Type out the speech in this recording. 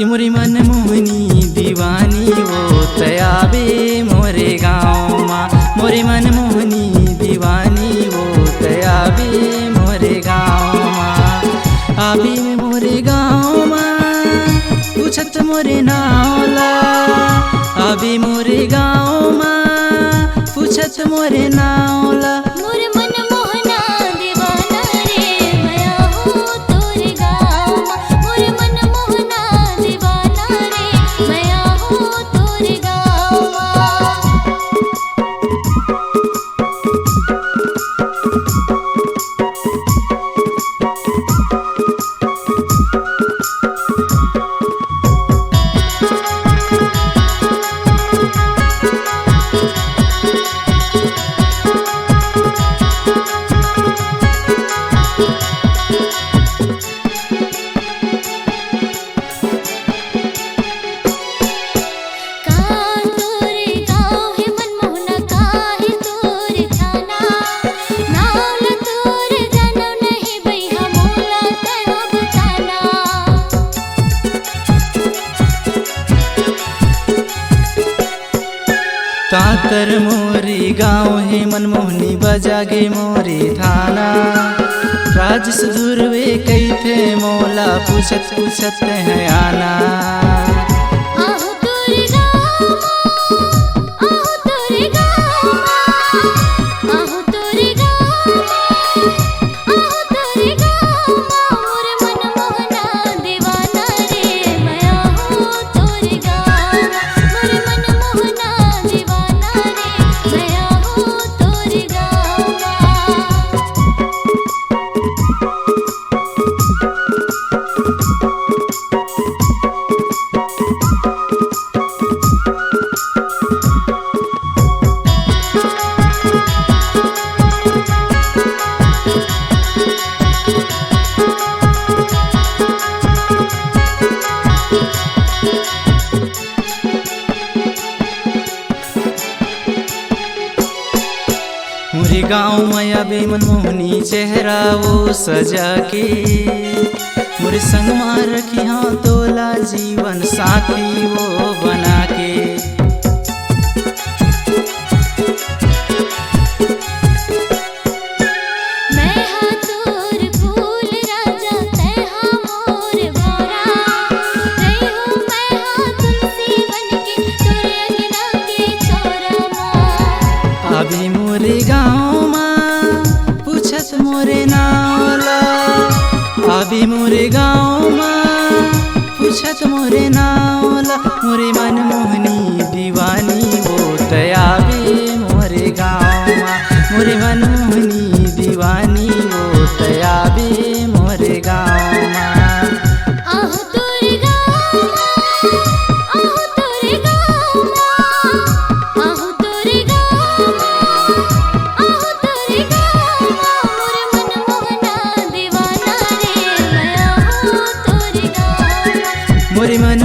मोरी मन मोहनी दीवानी वो तयाबे मोरे गाँव माँ। मोरी मन मोहनी दीवानी वो तयाबे मोरे गाँव माँ। आबी में मोरे गाँव माँ पूछत मोरे नावला। आबी मोरे गाँव माँ पूछत मोरे नावला। मोर मन मोहना दीवाना रे मैं आहूँ तोरे गाँव माँ। मोर मन मोहना दीवाना रे मैं आहूँ तोरे गाँव माँ। तातर मोरी गाँव है मनमोहनी बजागे मोरी थाना। राज सुधुरवे कई थे मोला पूछत पूछत है आना। आहूँ तोरे गाँव माँ, आहूँ तोरे गाँव माँ, आहूँ तोरे गाँव माँ, आहूँ तोरे गाँव माँ। मोर मन मोहना दीवाना रे मैं आहूँ तोरे गाँव माँ। मोर मन मोहना दीवाना रे मैं आहूँ तोरे गाँव माँ। मोरे गाँव माया बे मनमोहनी चेहरा वो सजा के। मोरे संग मार रखी हाँ तोला जीवन साथी वो बना के। मैं हाँ तोर फूल राजा तै हाँ मोर भौरा। रही हूँ मैं हाँ तुलसी बनके तोरे अंगना के छोरा माँ। अभी मोरे गाँव माँ पूछत मोरे नावला। अभी मोरे गाँव माँ पूछत मोरे नावला। मोरे मन मोहनी दीवानी वो तयाबे मोरे गाँव माँ। मोरे मन मोहनी दीवानी वो तयाबे मोरे गाँव माँ। आहूँ तोरे गाँव माँ, आहूँ तोरे गाँव माँ, आहूँ तोरे गाँव माँ, आहूँ तोरे गाँव माँ। मोर मन मोहना दीवाना रे मैं आहूँ तोरे गाँव माँ। मोरे मन